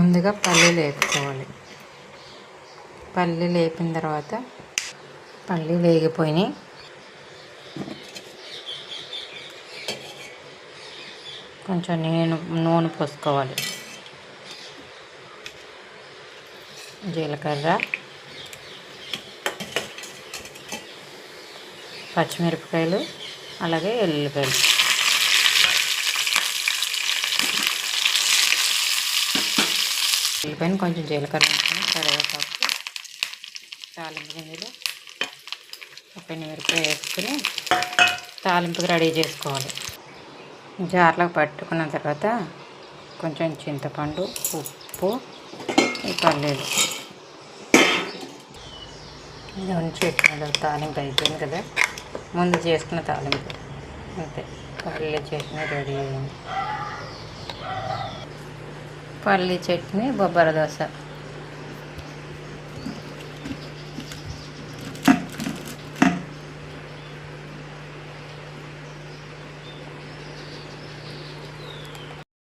ముందుగా పల్లీలు వేపుకోవాలి. పల్లీలు వేపిన తర్వాత పల్లీలు వేగిపోయినాయి. కొంచెం నూనె పోసుకోవాలి. జీలకర్ర, పచ్చిమిరపకాయలు, అలాగే ఎల్లుల్లిపాయలు. ఎల్లుల్లిపాయలు కొంచెం జీలకర్ర వేసుకొని, కరివేపాకు, తాలింపు గింజలు, ఒక మిరపకాయ వేసుకొని తాలింపుకి రెడీ చేసుకోవాలి. జార్లో పట్టుకున్న తర్వాత కొంచెం చింతపండు, ఉప్పు, ఈ పల్లీలు ఇవన్నీ చేసుకున్న తాలింపు అయిపోయింది కదా. ముందు చేసుకున్న తాలింపు అంతే. పల్లీ చట్నీ రెడీ అయింది. పల్లీ చట్నీ, బొబ్బర దోశ.